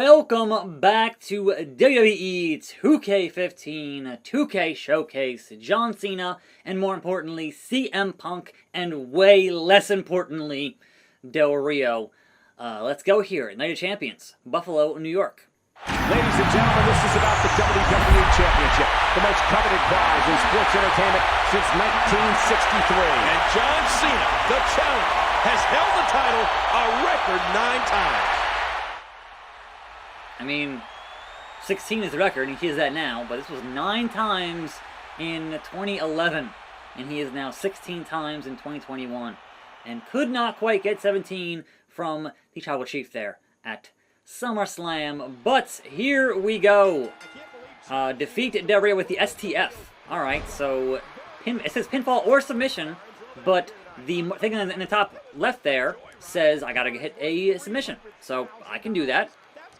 Welcome back to WWE 2K15, 2K Showcase, John Cena, and more importantly, CM Punk, and way less importantly, Del Rio. Let's go here, Night of Champions, Buffalo, New York. Ladies and gentlemen, this is about the WWE Championship, the most coveted prize in sports entertainment since 1963. And John Cena, the challenger, has held the title a record 9 times. I mean, 16 is the record, and he is that now, but this was 9 times in 2011, and he is now 16 times in 2021, and could not quite get 17 from the Tribal Chief there at SummerSlam, but here we go. Defeat Del Rio with the STF. Alright, so it says pinfall or submission, but the thing in the top left there says I gotta hit a submission, so I can do that.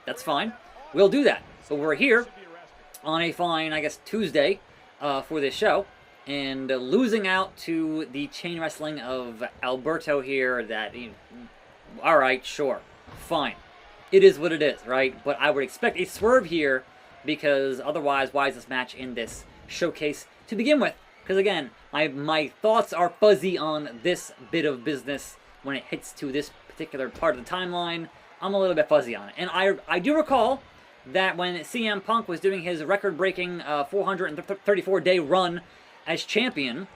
That's fine. We'll do that. So we're here on a fine, I guess, Tuesday for this show. And losing out to the chain wrestling of Alberto here that, alright, sure, fine. It is what it is, right? But I would expect a swerve here because otherwise, why is this match in this showcase to begin with? Because again, my thoughts are fuzzy on this bit of business when it hits to this particular part of the timeline. I'm a little bit fuzzy on it. And I do recall that when CM Punk was doing his record-breaking 434-day run as champion,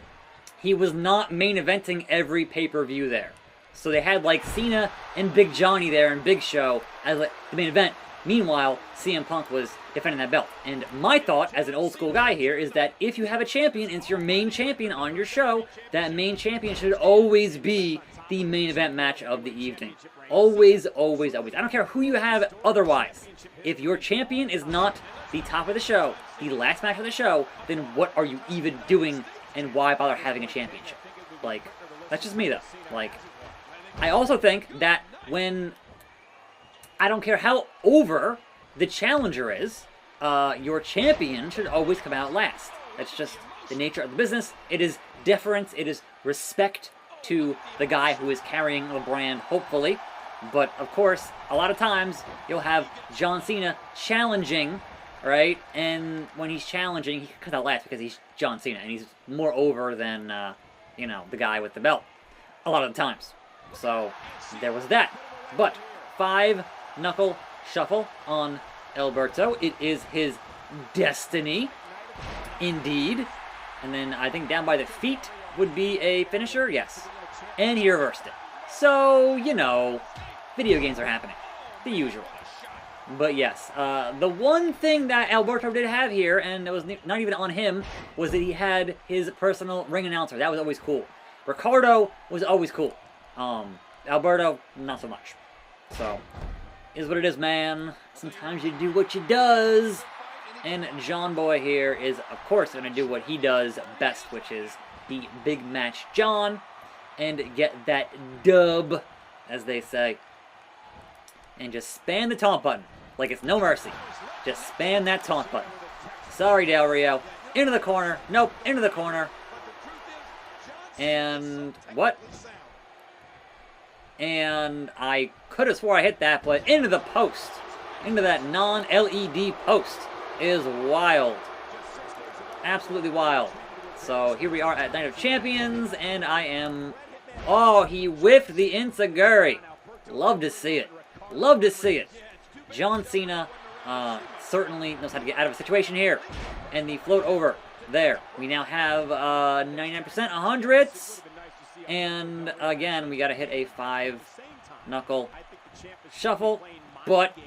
he was not main eventing every pay-per-view there. So they had like Cena and Big Johnny there and Big Show as like the main event. Meanwhile, CM Punk was defending that belt. And my thought, as an old school guy here, is that if you have a champion, it's your main champion on your show, that main champion should always be the main event match of the evening. Always, always, always. I don't care who you have otherwise. If your champion is not the top of the show, the last match of the show, then what are you even doing and why bother having a championship? Like, that's just me though. Like, I also think that when, I don't care how over the challenger is, your champion should always come out last. That's just the nature of the business. It is deference, it is respect to the guy who is carrying the brand, hopefully. But, of course, a lot of times, you'll have John Cena challenging, right? And when he's challenging, he comes out last because he's John Cena, and he's more over than, the guy with the belt. A lot of the times. So, there was that. But, 5-knuckle shuffle on Alberto. It is his destiny, indeed. And then, I think down by the feet would be a finisher, yes. And he reversed it. So, video games are happening. The usual. But yes, the one thing that Alberto did have here, and it was not even on him, was that he had his personal ring announcer. That was always cool. Ricardo was always cool. Alberto, not so much. So, is what it is, man. Sometimes you do what you does. And John Boy here is, of course, going to do what he does best, which is the big match John, and get that dub, as they say. And just spam the taunt button, like it's no mercy. Just spam that taunt button. Sorry, Del Rio. Into the corner. Nope, into the corner. And, what? And I could have swore I hit that, but into the post. Into that non-LED post is wild. Absolutely wild. So here we are at Night of Champions, and I am... Oh, he whiffed the Enziguri. Love to see it. Love to see it. John Cena certainly knows how to get out of a situation here. And the float over there. We now have 99%, 100s. And again, we got to hit a 5-knuckle shuffle. But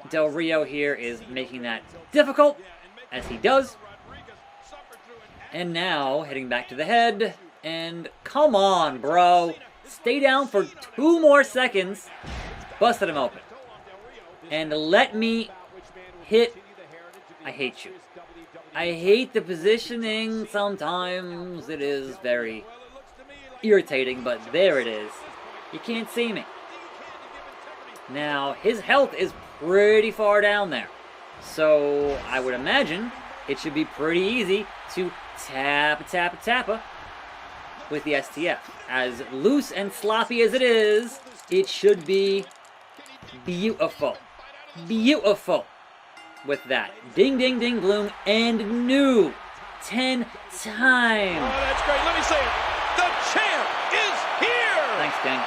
Del Rio here is making that difficult, as he does. And now, heading back to the head, and come on, bro. Stay down for 2 more seconds. Busted him open. And let me hit. I hate you. I hate the positioning sometimes. It is very irritating, but there it is. You can't see me. Now, his health is pretty far down there. So, I would imagine it should be pretty easy to tappa with the STF. As loose and sloppy as it is, it should be beautiful. beautiful with that. Ding, ding, ding, gloom, and new 10 time. Oh, that's great. Let me say it. The champ is here. Thanks, King.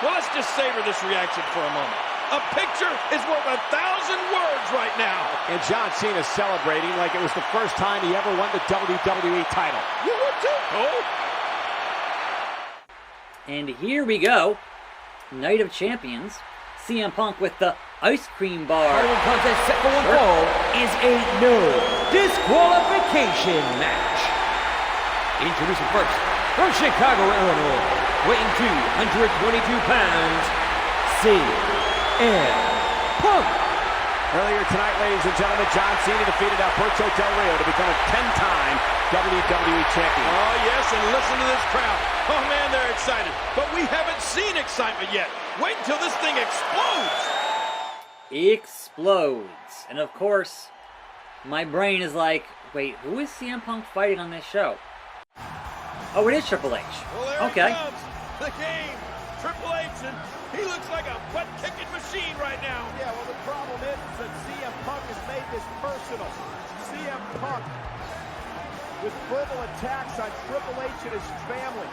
Well, let's just savor this reaction for a moment. A picture is worth 1,000 words right now. And John Cena's celebrating like it was the first time he ever won the WWE title. You would too, Cole. And here we go. Night of Champions. CM Punk with the ice cream bar. Following contest set for one fall is a no disqualification match. Introducing first, from Chicago, Illinois, weighing 222 pounds, CM Punk. Earlier tonight, ladies and gentlemen, John Cena defeated Alberto Del Rio to become a 10-time WWE champion. Oh, yes, and listen to this crowd. Oh, man, they're excited. But we haven't seen excitement yet. Wait until this thing explodes. Explodes. And of course, my brain is like, wait, who is CM Punk fighting on this show? Oh, it is Triple H. Well, there Okay. it comes. The game. Triple H, and he looks like a butt-kicking machine right now. Yeah, well, the problem is that CM Punk has made this personal. CM Punk, with verbal attacks on Triple H and his family.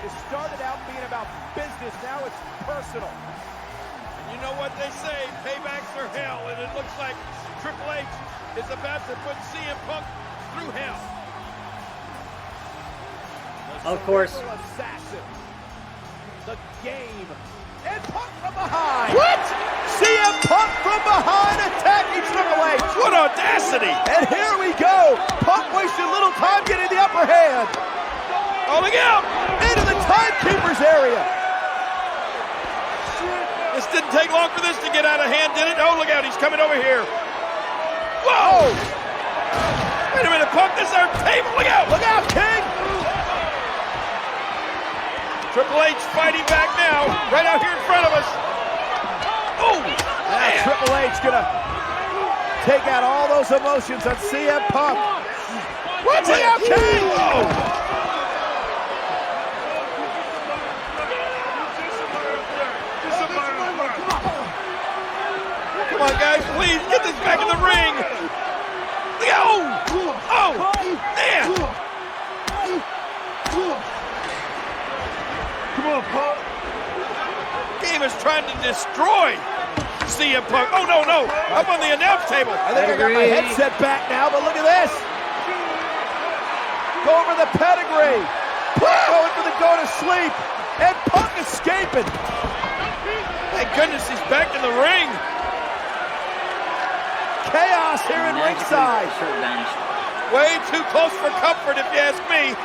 It started out being about business, now it's personal. And you know what they say, paybacks are hell, and it looks like Triple H is about to put CM Punk through hell. Of course. Assassin. The game. And Punk from behind. What? CM Punk from behind attacking Triple H. What audacity! And here we go. Punk wasted little time getting the upper hand. Oh, look out! Into the timekeeper's area. This didn't take long for this to get out of hand, did it? Oh, look out, he's coming over here. Whoa! Wait a minute, Punk, this is our table. Look out! Look out, King. Triple H fighting back now, right out here in front of us. Oh! Now Triple H gonna take out all those emotions on CM Punk. What's Look out, King! Oh! Come on, guys, please get this back in the ring. Look out! Oh! Man! Come on, Punk. Game is trying to destroy CM Punk. Oh, no, no. Up on the announce table. I think I got my headset back now, but look at this. Go over the pedigree. Punk going for the go to sleep. And Punk escaping. Thank goodness he's back in the ring. Chaos here in ringside. Shirt vanished. Way too close for comfort, if you ask me.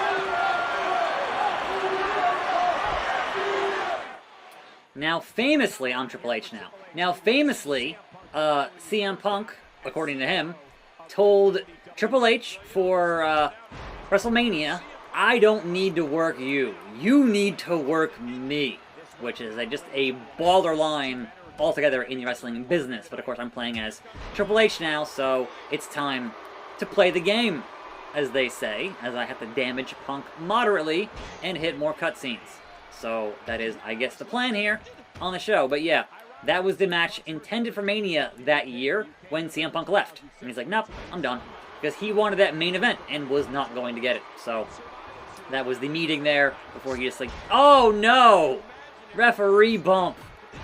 Now, famously, I'm Triple H now. Now, famously, CM Punk, according to him, told Triple H for WrestleMania, I don't need to work you. You need to work me. Which is just a baller line altogether in the wrestling business. But of course, I'm playing as Triple H now, so it's time to play the game, as they say, as I have to damage Punk moderately and hit more cutscenes. So that is, I guess, the plan here on the show. But yeah, that was the match intended for Mania that year when CM Punk left. And he's like, nope, I'm done. Because he wanted that main event and was not going to get it. So that was the meeting there before he just like, oh no! Referee bump.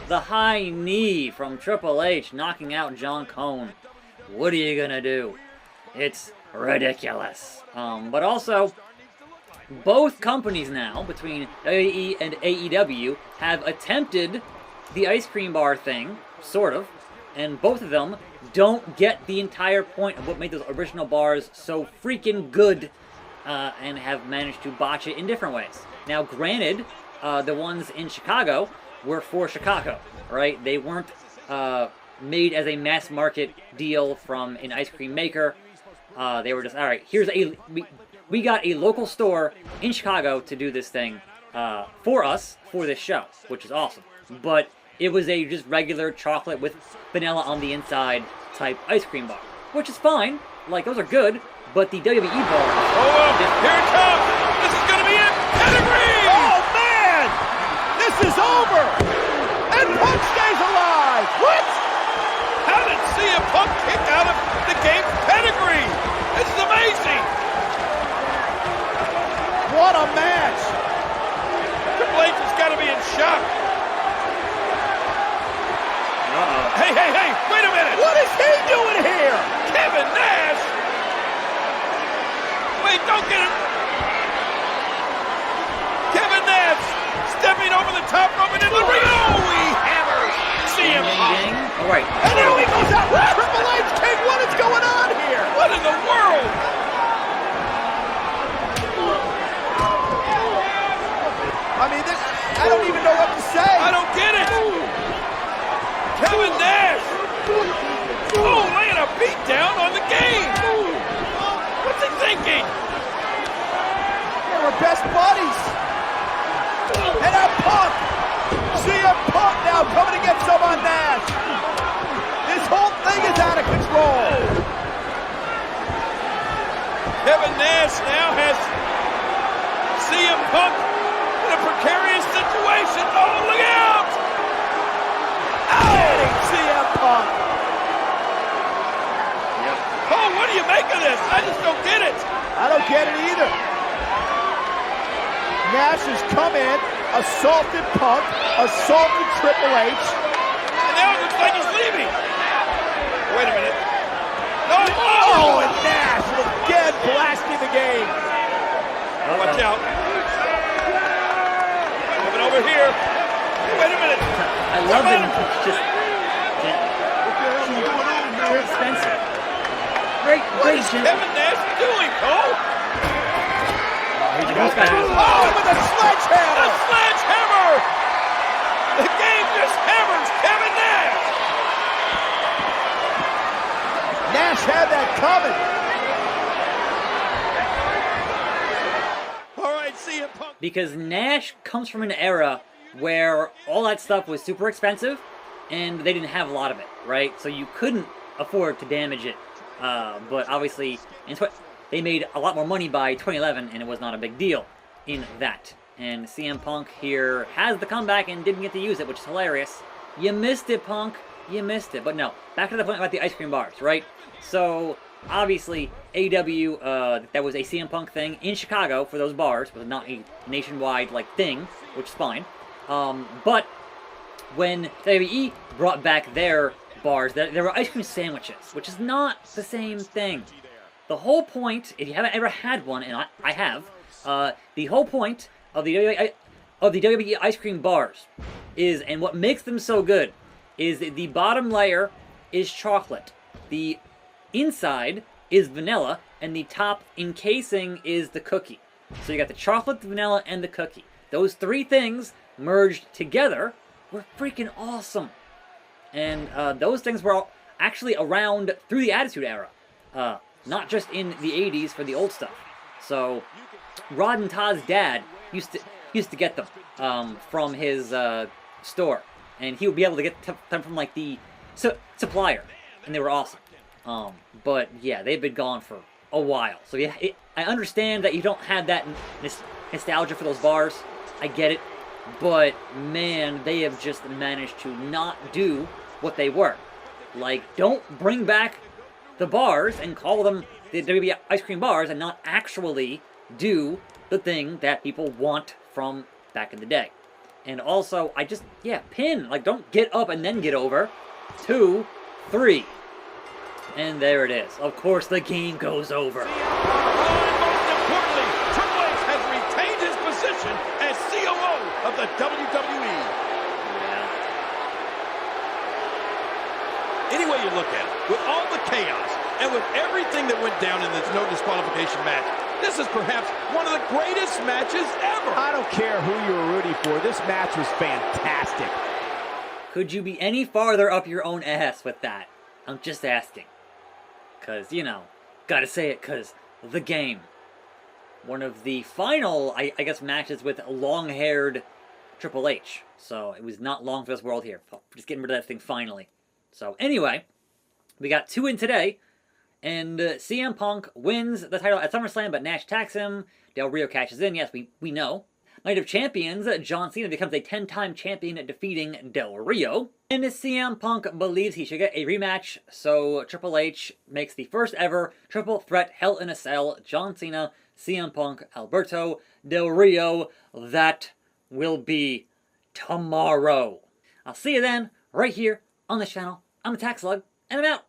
The high knee from Triple H knocking out John Cone. What are you gonna do? It's ridiculous. But also, both companies now, between WWE and AEW, have attempted the ice cream bar thing, sort of, and both of them don't get the entire point of what made those original bars so freaking good, and have managed to botch it in different ways. Now, granted, the ones in Chicago were for Chicago, right? They weren't made as a mass market deal from an ice cream maker. They were just, all right, here's we got a local store in Chicago to do this thing for us, for this show, which is awesome. But it was a just regular chocolate with vanilla on the inside type ice cream bar, which is fine. Like, those are good, but the WWE bars... Oh, here it comes! This is going to be it! Pedigree! Oh, man! This is over! don't get it. Kevin Nash stepping over the top rope and in the ring. Oh, he hammers CM Punk. All right. And now he goes out with Triple H. King, what is going on here? What in the world? I mean, this, I don't even know what to say. I don't get it. Kevin Nash. Oh, laying a beat down on the game. What's he thinking? Yeah, we're best buddies. And now Punk. CM Punk now coming to get some on Nash. This whole thing is out of control. Kevin Nash now has CM Punk in a precarious situation. Oh, look out! Getting CM Punk. Oh, what do you make of this? I just don't get it. I don't get it either. Nash has come in, assaulted Punk, assaulted Triple H. And now it looks like he's leaving. Wait a minute. No! Oh, and Nash again blasting the game. Watch out. Coming over here. Hey, wait a minute. I love it. It's just too expensive. Great, What is Kevin Nash doing, Cole? Here's your guy. Oh, with a sledgehammer. A sledgehammer! The game just hammers Kevin Nash! Nash had that coming. All right, CM Punk. Because Nash comes from an era where all that stuff was super expensive and they didn't have a lot of it, right? So you couldn't afford to damage it. But obviously, they made a lot more money by 2011 and it was not a big deal in that. And CM Punk here has the comeback and didn't get to use it, which is hilarious. You missed it, Punk. You missed it. But no, back to the point about the ice cream bars, right? So, obviously, AEW, that was a CM Punk thing in Chicago for those bars. It was not a nationwide, thing, which is fine. But when WWE brought back their bars, there were ice cream sandwiches, which is not the same thing. The whole point, if you haven't ever had one, and I have, the whole point of the WWE ice cream bars is, and what makes them so good, is that the bottom layer is chocolate, the inside is vanilla, and the top encasing is the cookie. So you got the chocolate, the vanilla, and the cookie. Those three things merged together were freaking awesome. And those things were actually around through the Attitude Era. Not just in the 80s for the old stuff. So, Rod and Todd's dad used to get them from his store. And he would be able to get them from, the supplier. And they were awesome. But, yeah, they've been gone for a while. So, yeah, I understand that you don't have that nostalgia for those bars. I get it. But, man, they have just managed to not do what they were. Don't bring back the bars and call them the WWE ice cream bars and not actually do the thing that people want from back in the day. And also, pin. Don't get up and then get over. 2, 3. And there it is. Of course, the game goes over. And most importantly, Triple H has retained his position as COO of the WWE. Any way you look at it, with all the chaos and with everything that went down in this no disqualification match, this is perhaps one of the greatest matches ever. I don't care who you were rooting for. This match was fantastic. Could you be any farther up your own ass with that? I'm just asking. Because, gotta say it, because the game. One of the final, I guess, matches with long-haired Triple H. So it was not long for this world here. Just getting rid of that thing finally. So anyway, we got 2 in today, and CM Punk wins the title at SummerSlam, but Nash attacks him. Del Rio cashes in. Yes, we know. Night of Champions, John Cena becomes a 10-time champion, defeating Del Rio. And CM Punk believes he should get a rematch, so Triple H makes the first ever triple threat Hell in a Cell. John Cena, CM Punk, Alberto, Del Rio. That will be tomorrow. I'll see you then, right here on this channel. I'm attackslug, and I'm out.